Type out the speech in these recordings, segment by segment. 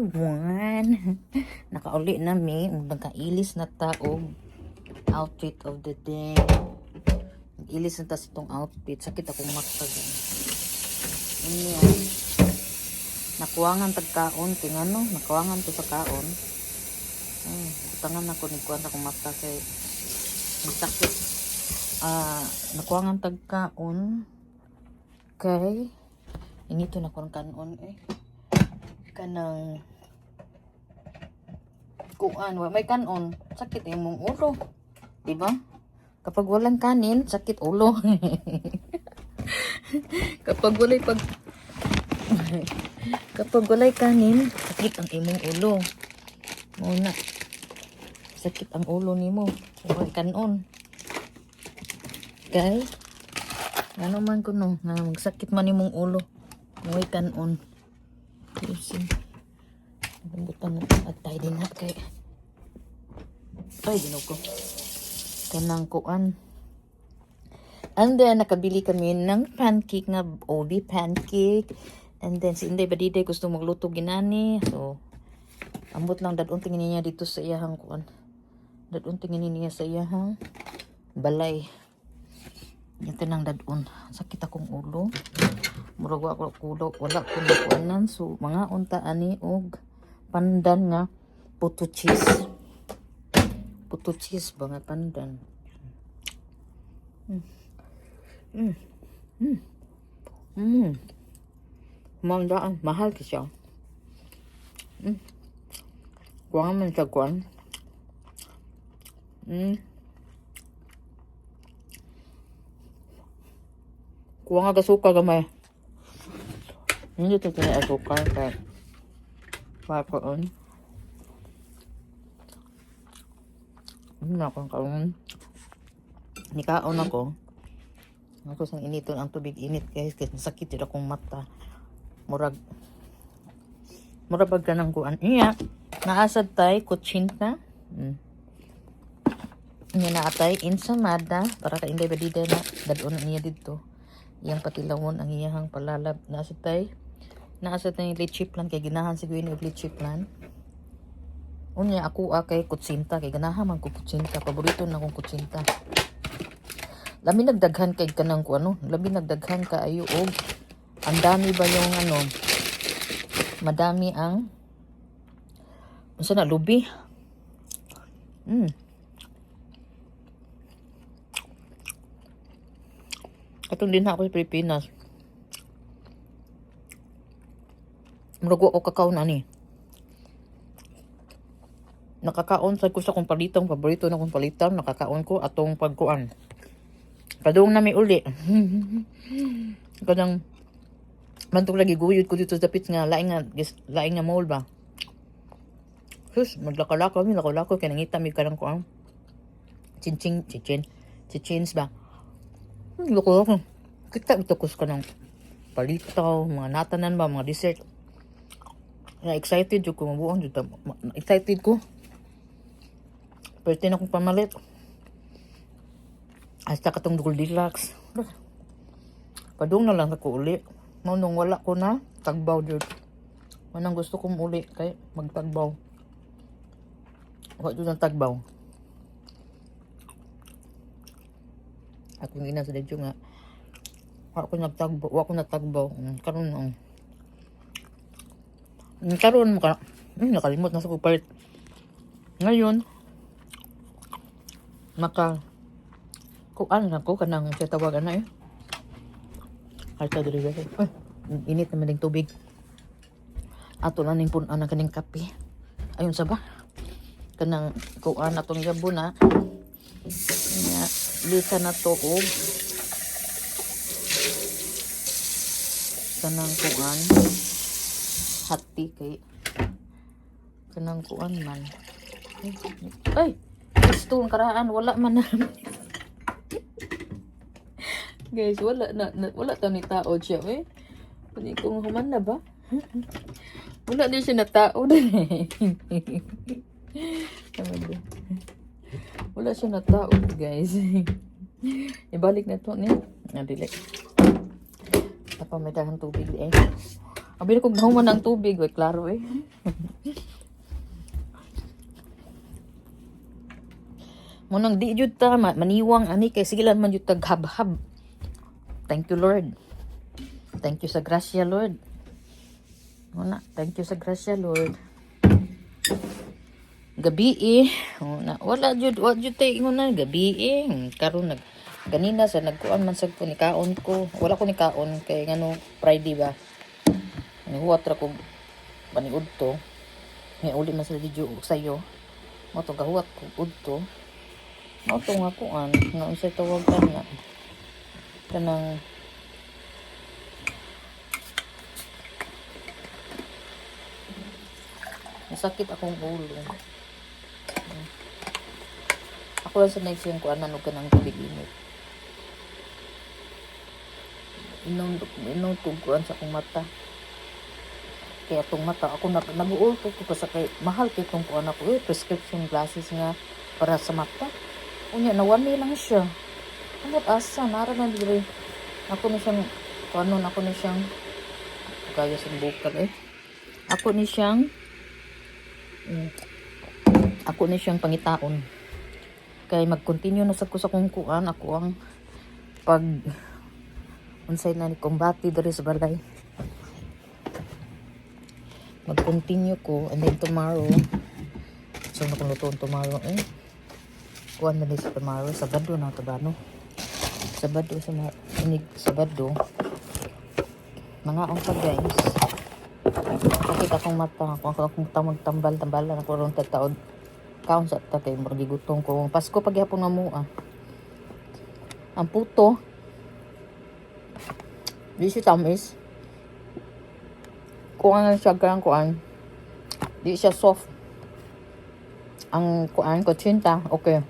everyone! Nakauli na mi, nagkailis na taog outfit of the day. Nag-ilis na ta sa itong outfit. Sakit akong matag. Yan. Nakuwangan tagkaon. Tingano, nakuwangan to sa kaon. Butangan ako ni kuwan akong mata kay sakit. Nakuwangan tagkaon kay inito na kuwan kanon kanang kuan may kanon sakit imong ulo, di ba? Kapag walang kanin sakit ulo. kapag walay kanin sakit ang imong ulo. Muna sakit ang ulo nimo kung kanon kay ano man kuno na magsakit man imong ulo may kanon. Using butan at tayo din na kay ay dinugo kanang kuan. And then nakabili kami ng pancake nga obi pancake, and then si Inday Badiday gusto magluto ginani, so ambot lang dadun tingin niya dito sa iyahang kuan, dadun tingin niya sa iyahang balay. Ito nang dadun sakit akong ulo. Murag ako kulo wala ko nakuanan, so mga unta ani og pandan nga puto cheese ba nga pandan. Mandaan mahal kasi siya. Kuha man siya kuan. Kuha nga kasuka gamay. Hindi ito tayo asukal kaya pakoon. Hindi na akong kaon. Nikaon ako. Ako sang initon ang tubig init guys kasi sakit yun akong mata. Murag bag ka ng kuan. Iya. Naasad tayo kutsinta. Iya naatay insamada para ka Inday Badiday na dadon niya dito. Iyang patilawon ang iyahang palalab. Naasad tayo yung leche plan kay ginahan siguro yung leche plan. Unya ako kay kutsinta kay ganahan man ko kutsinta, paborito na akong kutsinta. Labi nagdaghan kay kanang ko ano, labi nagdaghan ka ayo og ang dami ba yung ano, madami ang unsa na lubi. Katong din ako sa Pilipinas. Murag ako kakaon ani. Nakakaon sa ko sa kong palitang paborito na kong palitan, nakakaon ko atong pagkuan. Padung na may uli. Kadang mantong lagi guyod ko dito sa pits nga laing nga mall ba. Sus, maglaka-laka kay nangita mi kanang kuan. Chichins ba. Loko ako. Kita ito kus ka ng palitaw, mga natanan ba, mga dessert. Excited ko mabuang dito. Excited ko. Pwede na akong pamalit. Hasta katong Goldilocks. Padung na lang ako uli. Nung wala ko na, tagbaw dito. Manang gusto kong uli kay magtagbaw. Wala dito ng tagbaw. Ako nga sa dedyo nga. Wala ko natagbaw. Karon mo ka. Nakalimot na sa kupalit. Ngayon, kuan ako kanang siya tawagan na Ay, init naman ng tubig. Ato na ning punan na kaning kape. Ayun sa ba? Kanang kuan atong yabo na. Lisa na to og kanang kuan hati kay kanang kuan man. Ay, gusto ang karaan wala man na. Guys, wala ta ni tao siya Pwede kong human na ba? Wala din siya na tao din Wala siya na tao guys. Ibalik na to niya. Nadili. Tapamadahan tubig Abi na kong nahuman ang tubig. Klaro Munang di jud ta maniwang ani kay sigilan man jud taghab-hab. Thank you Lord. Thank you sa grasya Lord. Muna, thank you sa grasya Lord. Gabi una wala jud tay inguna gabi karon kanina sa nagkuan man sad ko ni kaon ko. Wala ko ni kaon kay ngano Friday ba. Nihuwat ra ko paniud to. May uli man sa video sayo. Mo to gahuwat ko udto. Mo to nga kuan nga unsay tawag kana. Kanang masakit akong ulo. Ako lang sa nagsiyang kuan ano kanang tubig init. Inom kuan sa akong mata. Kaya itong mata, ako nag-uulto ko kasi kay mahal kay itong kuan ako. Prescription glasses nga para sa mata. Unya, nawani lang siya. Ano asa, nara na dire. Ako ni siyang, kuanon, ako ni siyang, kaya sa bukal Ako ni siyang pangitaon. Kaya mag-continue na sa ko sa kong kuan, ako ang unsay na ni kumbati diri sa balay. Mag-continue ko and then tomorrow so na kung lutoon tomorrow kuhan na sa tomorrow Sabado na ito ba no Sabado mga pa guys bakit akong mata akong tambal na ko ron tataod kaon sa tatay magigutong ko Pasko paghapon nga mo ang puto di si tamis kuan siya kuan di siya soft ang kuan kutsinta okay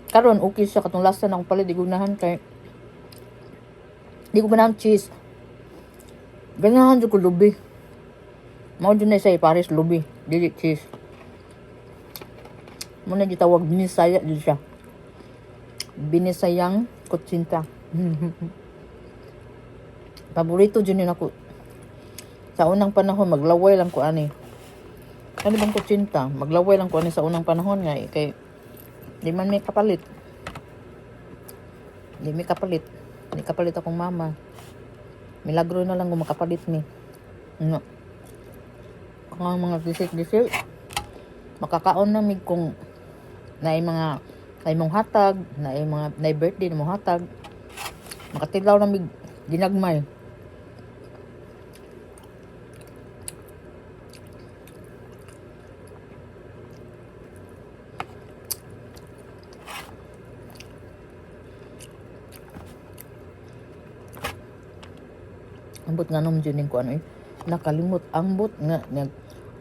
karon okay siya katong lasa na akong palit di gunahan kay di ko ganahan cheese ganahan ko lubi mao din na say pares lubi dili cheese mo na gitawag binisaya di siya binisayang kutsinta paborito dyan ako sa unang panahon maglaway lang ko ani. Ano bang kutsinta? Maglaway lang ko ani sa unang panahon nga kay di man may kapalit. Di kapalit akong mama. Milagro na lang kung makapalit ni. No. Ang mga dessert makakaon na mig kung naay mong hatag, naay birthday na mo hatag. Makatilaw na mig ginagmay. Ambot nga naman dyan ko nakalimot ambot nga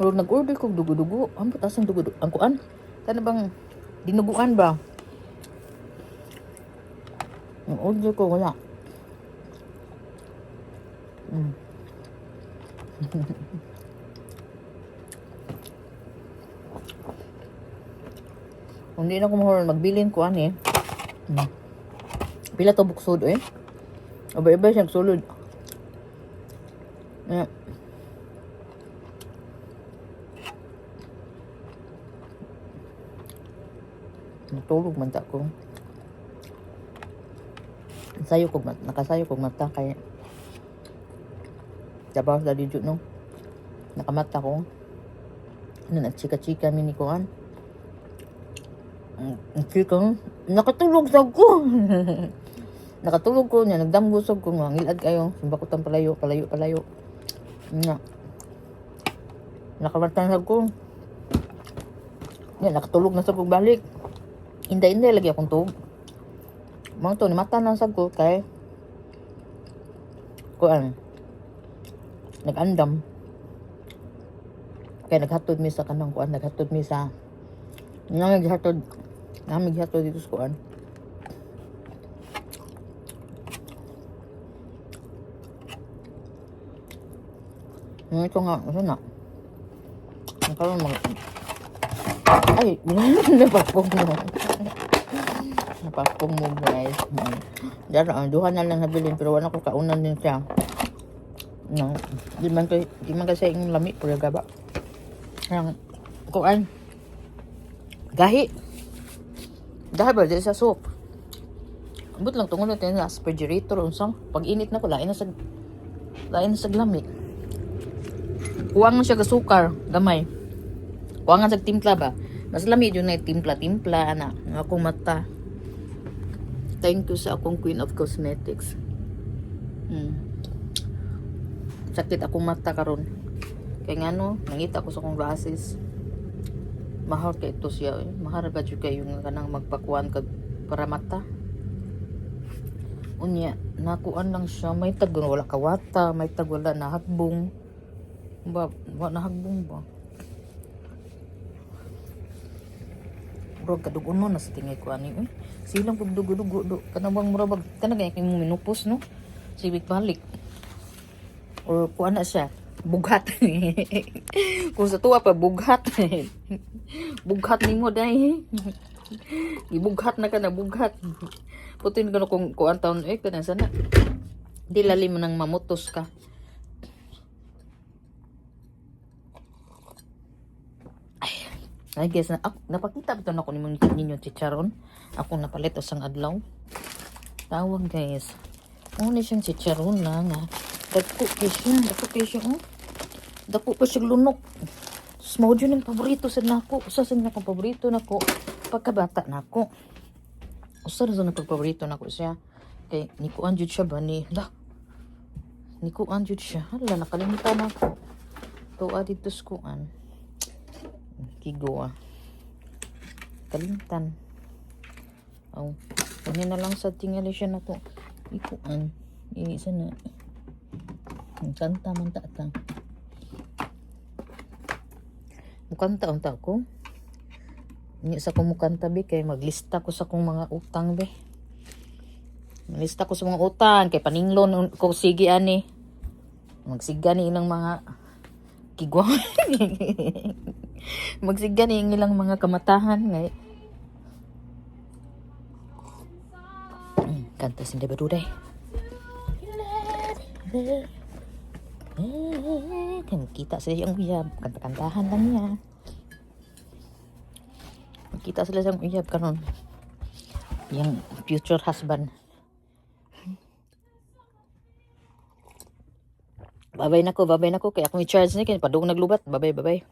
nag-order kong dugo-dugo ambot asang dugo-dugo ang kuan kana bang dinuguan ba ang order ko wala hindi na ko mahal magbilin ko pila to buksod iba siyang sulod natulog man ta ko nakasayo ko mata kay trabaho sa dito no nakamata ko nagchika-chika mini ko chika nakatulog sa ko nakatulog ko niya nagdamgusog ko nga ngilad kayo sumbakutan palayo nga nakamata sa ko niya nakatulog na sa ko balik inday lagi akong tug mga to ni mata na sa ko kay kuan nag-andam kay naghatod mi sa kanang kuan naghatod mi sa naghatod dito sa kuan ito nga ano na ang karon ay napapong mo guys dara duha na lang nabilin pero wala ko kaunan din siya no di man kasi yung lami pero gaba ang kuan gahi Dahil ba, sa soup. Ambot lang tungod natin sa refrigerator unsang pag init na ko lain na sa lamig. Kuwang na siya ga sukar, gamay. Kuwang sa timpla ba. Mas lamig yun na timpla-timpla ana ng akong mata. Thank you sa akong Queen of Cosmetics. Sakit akong mata karon. Kaya nga no, nangita ko sa akong glasses. Mahal ka ito siya. Mahal ka juga yung kanang magpakuan kag para mata. Unya, nakuan lang siya. May tag wala kawata, may tag wala nahagbong. Wala nahagbong ba? Bro, kadugon mo na sa tingay ko ani. Silang pag dugo-dugo do. Kanang murabag kanang kay mo minupos no. Sibik balik. O kuan na siya. Bughat. Kung sa tuwa pa bughat. Bughat nimo dai. Ibughat na ka na bughat. Putin ko kung kuan taon kana sana. Di lalim nang mamutos ka. Ay guys, napakita bitaw na ko ninyo chicharon. Ako napalit sang adlaw. Tawag guys. Ano siyang chicharon na nga. Dako kay siya. Dako pa siya lunok. Small yun yung paborito sa nako. Usa sa akong paborito nako pagkabata nako. Usa sa paborito nako siya. Kay nikuan jud siya ba ni la. Nikuan jud siya. Hala nakalimutan nako. Tuwa dito sa kuan. Kigo kalimtan. Oh, ano na lang sa tingali siya na to. Ikuan. Isa na. Kanta man tatang. Mukanta unta ko. Ni sa ko mukanta be kay maglista ko sa kong mga utang be. Maglista ko sa mga utang kay paninglon ko sige ani. Magsiga ni ilang mga kigwa. Magsiga ni ilang mga kamatahan ngay. Kanta sindi ba duday? Kan kita sila yung uyab, kanta-kantahan lang niya. Kita sila yung uyab karon. Yung future husband. Babay na ko kaya akong i-charge ni kaya padung naglubat. Babay.